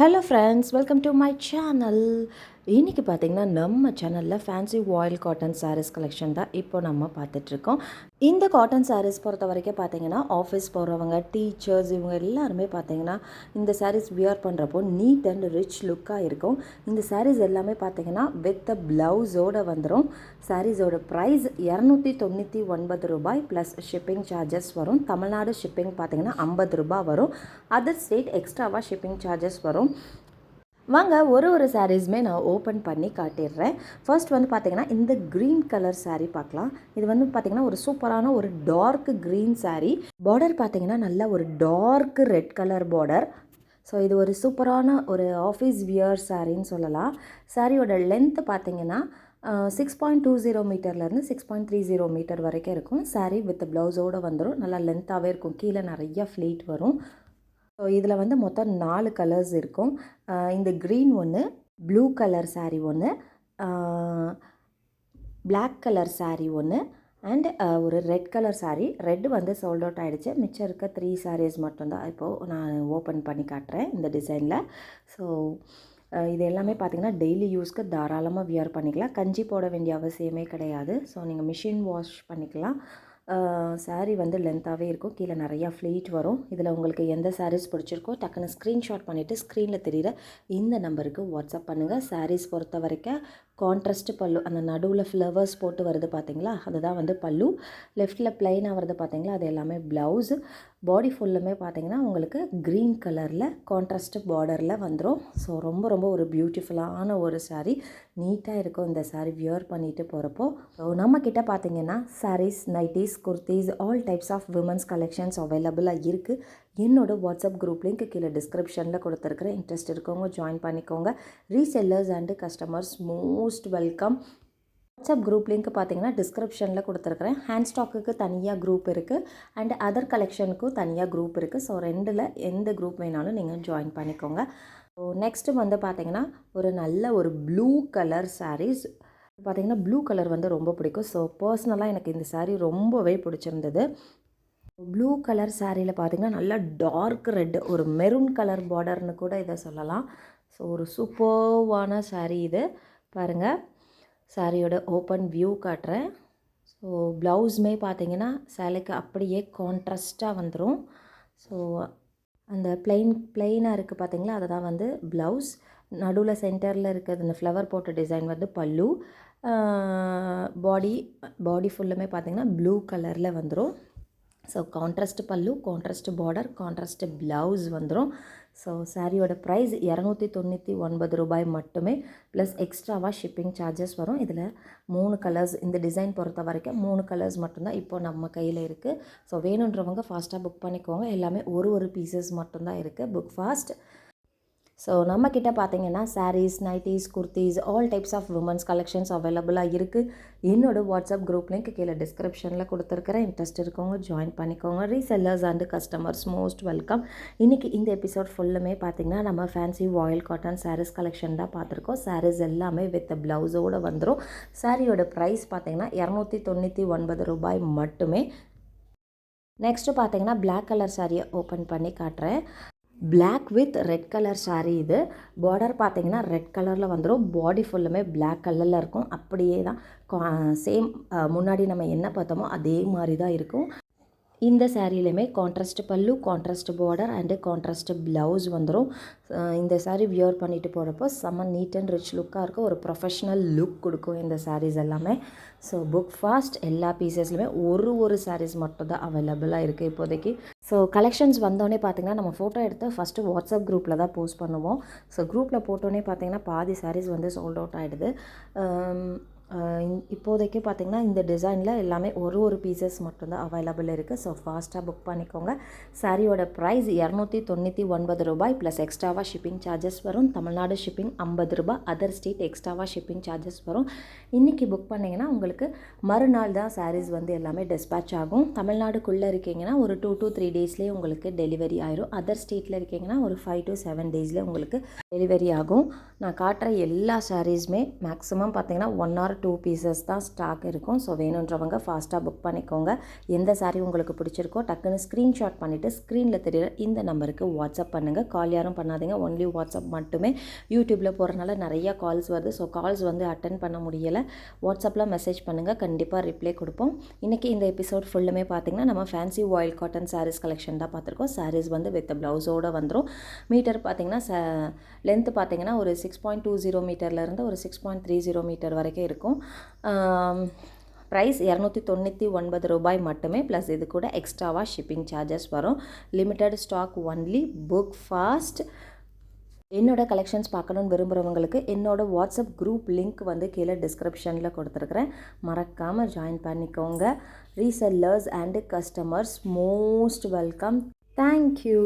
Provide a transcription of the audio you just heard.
Hello friends, welcome to my channel. இன்றைக்கி பார்த்திங்கன்னா நம்ம சேனலில் ஃபேன்சி வாயில் காட்டன் சாரீஸ் கலெக்ஷன் தான் இப்போ நம்ம பார்த்துட்ருக்கோம். இந்த காட்டன் சாரீஸ் பொறுத்த வரைக்கும் பார்த்திங்கன்னா ஆஃபீஸ் போகிறவங்க, டீச்சர்ஸ், இவங்க எல்லாருமே பார்த்திங்கன்னா இந்த சாரீஸ் வியர் பண்ணுறப்போ நீட் அண்ட் ரிச் லுக்காக இருக்கும். இந்த சாரீஸ் எல்லாமே பார்த்திங்கன்னா வித் ப்ளவுஸோடு வந்துடும். சாரீஸோட ப்ரைஸ் ரூ. 299 ப்ளஸ் ஷிப்பிங் சார்ஜஸ் வரும். தமிழ்நாடு ஷிப்பிங் பார்த்திங்கன்னா ரூ. 50 வரும். அதர் ஸ்டேட் எக்ஸ்ட்ராவாக ஷிப்பிங் சார்ஜஸ் வரும். வாங்க ஒரு சாரீஸுமே நான் ஓப்பன் பண்ணி காட்டிடுறேன். ஃபர்ஸ்ட் வந்து பார்த்திங்கன்னா இந்த க்ரீன் கலர் சாரீ பார்க்கலாம். இது வந்து பார்த்திங்கன்னா ஒரு சூப்பரான ஒரு டார்க் க்ரீன் சாரீ. பார்டர் பார்த்திங்கன்னா நல்ல ஒரு dark red colour border. So இது ஒரு சூப்பரான ஒரு ஆஃபீஸ் வியர் சாரின்னு சொல்லலாம். சாரியோட லென்த் பார்த்திங்கன்னா 6.20 மீட்டர்லேருந்து 6.30 மீட்டர் வரைக்கும் இருக்கும். சாரீ வித் ப்ளவுஸோடு வந்துடும். நல்லா லென்த்தாகவே இருக்கும். கீழே நிறையா ஃப்ளீட் வரும். ஸோ இதில் வந்து மொத்தம் 4 கலர்ஸ் இருக்கும். இந்த க்ரீன் ஒன்று, ப்ளூ கலர் சாரீ ஒன்று, பிளாக் கலர் சாரீ ஒன்று அண்ட் ஒரு ரெட் கலர் சாரீ. ரெட் வந்து சோல்ட் அவுட் ஆகிடுச்சு. மிச்சம் இருக்க 3 சாரீஸ் மட்டும்தான் இப்போது நான் ஓப்பன் பண்ணி காட்டுறேன் இந்த டிசைனில். ஸோ இது எல்லாமே பார்த்திங்கன்னா டெய்லி யூஸ்க்கு தாராளமாக வியர் பண்ணிக்கலாம். கஞ்சி போட வேண்டிய அவசியமே கிடையாது. ஸோ நீங்கள் மிஷின் வாஷ் பண்ணிக்கலாம். சாரீ வந்து லென்த்தாகவே இருக்கும். கீழே நிறையா ஃப்ளீட் வரும். இதில் உங்களுக்கு எந்த சாரீஸ் பிடிச்சிருக்கோ டக்குன்னு ஸ்க்ரீன்ஷாட் பண்ணிவிட்டு ஸ்க்ரீனில் தெரிகிற இந்த நம்பருக்கு வாட்ஸ்அப் பண்ணுங்கள். சாரீஸ் பொறுத்த வரைக்கும் கான்ட்ராஸ்ட் பல்லு, அந்த நடுவில் ஃப்ளவர்ஸ் போட்டு வருது பார்த்திங்களா, அதுதான் வந்து பல்லு. லெஃப்ட்டில் ப்ளைனாக வருது பார்த்திங்களா, அது எல்லாமே ப்ளவுஸு. பாடி ஃபுல்லுமே பார்த்திங்கன்னா உங்களுக்கு க்ரீன் கலரில் கான்ட்ராஸ்ட் பார்டரில் வந்துடும். ஸோ ரொம்ப ஒரு பியூட்டிஃபுல்லான ஒரு சாரீ. நீட்டாக இருக்கும் இந்த சாரீ வியர் பண்ணிட்டு போகிறப்போ. ஸோ நம்மக்கிட்ட பார்த்திங்கன்னா sarees, nighties, kurtis, all types of women's collections அவைலபிளாக இருக்குது. என்னோட வாட்ஸ்அப் குரூப் லிங்க் கீழே டிஸ்கிரிப்ஷனில் கொடுத்துருக்குறேன். இன்ட்ரெஸ்ட் இருக்கவங்க ஜாயின் பண்ணிக்கோங்க. Resellers and customers most welcome. WhatsApp group link பார்த்தீங்கன்னா டிஸ்கிரிப்ஷனில் கொடுத்துருக்குறேன். ஹேண்ட் ஸ்டாக்குக்கு தனியாக குரூப் இருக்குது அண்ட் அதர் கலெக்ஷனுக்கும் தனியாக குரூப் இருக்குது. ஸோ ரெண்டில் எந்த குரூப் வேணாலும் நீங்கள் ஜாயின் பண்ணிக்கோங்க. ஸோ நெக்ஸ்ட்டு வந்து பார்த்திங்கன்னா ஒரு நல்ல ஒரு ப்ளூ கலர் சாரீஸ். பார்த்திங்கன்னா ப்ளூ கலர் வந்து ரொம்ப பிடிக்கும். ஸோ பர்சனலாக எனக்கு இந்த சாரீ ரொம்பவே பிடிச்சிருந்தது. ப்ளூ கலர் சாரியில் பார்த்திங்கன்னா நல்லா டார்க் ரெட், ஒரு மெரூன் கலர் பார்டர்னு கூட இதை சொல்லலாம். ஸோ ஒரு சூப்பர்வான சாரீ இது. பாருங்கள், சாரியோட ஓப்பன் வியூ காட்டுறேன். ஸோ ப்ளவுஸுமே பார்த்திங்கன்னா சேலைக்கு அப்படியே கான்ட்ராஸ்ட்டாக வந்துடும். ஸோ அந்த பிளெயினாக இருக்குது பார்த்திங்களா, அதை தான் வந்து ப்ளவுஸ். நடுவில் சென்டரில் இருக்கிறது இந்த ஃப்ளவர் போட்ட டிசைன் வந்து பல்லு. பாடி ஃபுல்லுமே பார்த்திங்கன்னா ப்ளூ கலரில் வந்துடும். ஸோ கான்ட்ராஸ்ட் பல்லு, கான்ட்ராஸ்ட் பார்டர், கான்ட்ராஸ்ட் ப்ளவுஸ் வந்துடும். ஸோ சாரியோட ப்ரைஸ் ரூ. 299 மட்டுமே ப்ளஸ் எக்ஸ்ட்ராவாக ஷிப்பிங் சார்ஜஸ் வரும். இதில் 3 கலர்ஸ், இந்த டிசைன் பொறுத்த வரைக்கும் 3 கலர்ஸ் மட்டும்தான் இப்போது நம்ம கையில் இருக்குது. ஸோ வேணுன்றவங்க ஃபாஸ்ட்டாக புக் பண்ணிக்கோங்க. எல்லாமே ஒரு பீசஸ் மட்டும்தான் இருக்குது. Book fast. ஸோ நம்மக்கிட்ட பார்த்திங்கன்னா sarees, nighties, kurtis, all types of women's collections அவைலபிளாக இருக்குது. என்னோடய வாட்ஸ்அப் குரூப் லிங்க் கீழே டிஸ்கிரிப்ஷனில் கொடுத்துருக்குறேன். இன்ட்ரெஸ்ட் இருக்கவங்க ஜாயின் பண்ணிக்கோங்க. Resellers and customers most welcome. இன்றைக்கி இந்த எபிசோட் ஃபுல்லுமே பார்த்திங்கன்னா நம்ம ஃபேன்சி வாயில் காட்டன் சாரீஸ் கலெக்ஷன் தான் பார்த்துருக்கோம். சாரீஸ் எல்லாமே வித் ப்ளவுஸோடு வந்துடும். சாரியோட ப்ரைஸ் பார்த்திங்கன்னா ரூ. 299 மட்டுமே. நெக்ஸ்ட்டு பார்த்திங்கன்னா பிளாக் கலர் சாரியை ஓப்பன் பண்ணி காட்டுறேன். Black with red colour saree இது. பார்டர் பார்த்திங்கன்னா ரெட் கலரில் வந்துடும். பாடி ஃபுல்லுமே பிளாக் கலரில் இருக்கும். அப்படியே தான் சேம் முன்னாடி நம்ம என்ன பார்த்தோமோ அதே மாதிரி தான் இருக்கும். இந்த சாரிலையுமே கான்ட்ராஸ்ட் பல்லு, contrast border and contrast blouse வந்துடும். இந்த சாரீ வியர் பண்ணிட்டு போகிறப்போ செம்ம நீட் அண்ட் ரிச் லுக்காக இருக்கும். ஒரு ப்ரொஃபஷ்னல் லுக் கொடுக்கும் இந்த சாரீஸ் எல்லாமே. So book fast. எல்லா பீசஸ்லையுமே ஒரு சாரீஸ் மட்டும் தான் அவைலபிளாக இருக்குது இப்போதைக்கு. ஸோ கலெக்ஷன்ஸ் வந்தோடனே பார்த்திங்கன்னா நம்ம ஃபோட்டோ எடுத்து ஃபஸ்ட்டு வாட்ஸ்அப் குரூப்பில் தான் போஸ்ட் பண்ணுவோம். ஸோ குரூப்பில் போட்டோன்னே பார்த்திங்கன்னா பாதி சாரீஸ் வந்து சோல்ட் அவுட் ஆகிடுது. இப்போதைக்கு பார்த்திங்கன்னா இந்த டிசைனில் எல்லாமே ஒரு பீசஸ் மட்டும்தான் அவைலபிள் இருக்குது. ஸோ ஃபாஸ்ட்டாக புக் பண்ணிக்கோங்க. சாரியோட ப்ரைஸ் ரூ. 299 ப்ளஸ் எக்ஸ்ட்ராவாக ஷிப்பிங் சார்ஜஸ் வரும். தமிழ்நாடு ஷிப்பிங் ரூ. 50, அதர் ஸ்டேட் எக்ஸ்ட்ராவாக ஷிப்பிங் சார்ஜஸ் வரும். இன்றைக்கி புக் பண்ணிங்கன்னா உங்களுக்கு மறுநாள் தான் சாரீஸ் வந்து எல்லாமே டிஸ்பேட்ச் ஆகும். தமிழ்நாடுக்குள்ளே இருக்கீங்கன்னா ஒரு 2 to 3 டேஸ்லேயே உங்களுக்கு டெலிவரி ஆயிரும். அதர் ஸ்டேட்டில் இருக்கீங்கன்னா ஒரு 5 to 7 டேஸ்லேயே உங்களுக்கு டெலிவரி ஆகும். நான் காட்டுற எல்லா சாரீஸுமே மேக்ஸிமம் பார்த்திங்கன்னா 1 or 2 பீசஸ் தான் ஸ்டாக் இருக்கும். ஸோ வேணுன்றவங்க ஃபாஸ்ட்டாக புக் பண்ணிக்கோங்க. எந்த saree உங்களுக்கு பிடிச்சிருக்கோ டக்குன்னு ஸ்க்ரீன்ஷாட் பண்ணிவிட்டு ஸ்க்ரீனில் தெரியுற இந்த நம்பருக்கு வாட்ஸ்அப் பண்ணுங்கள். கால் யாரும் பண்ணாதீங்க, ஒன்லி வாட்ஸ்அப் மட்டுமே. யூடியூப்பில் போகிறனால நிறையா கால்ஸ் வருது. ஸோ கால்ஸ் வந்து அட்டன் பண்ண முடியலை. வாட்ஸ்அப்பில் மெசேஜ் பண்ணுங்கள், கண்டிப்பாக ரிப்ளை கொடுப்போம். இன்றைக்கி இந்த எபிசோட் ஃபுல்லுமே பார்த்திங்கன்னா நம்ம ஃபேன்சி வாயில் காட்டன் சாரீஸ் கலெக்ஷன் தான் பார்த்துருக்கோம். சாரீஸ் வந்து வித் ப்ளவுஸோடு வந்துடும். மீட்டர் பார்த்திங்கன்னா லென்த்து பார்த்திங்கன்னா ஒரு 6.20 மீட்டர்லேருந்து ஒரு 6.30 மீட்டர் வரைக்கும் இருக்கும். ப்ரைஸ் ₹299 மட்டுமே, ப்ளஸ் இது கூட எக்ஸ்ட்ராவாக ஷிப்பிங் சார்ஜஸ் வரும். Limited stock only, book fast. என்னோடய கலெக்ஷன்ஸ் பார்க்கணுன்னு விரும்புகிறவங்களுக்கு என்னோடய வாட்ஸ்அப் குரூப் லிங்க் வந்து கீழே டிஸ்கிரிப்ஷனில் கொடுத்துருக்குறேன், மறக்காமல் ஜாயின் பண்ணிக்கோங்க. Resellers and customers most welcome. Thank you.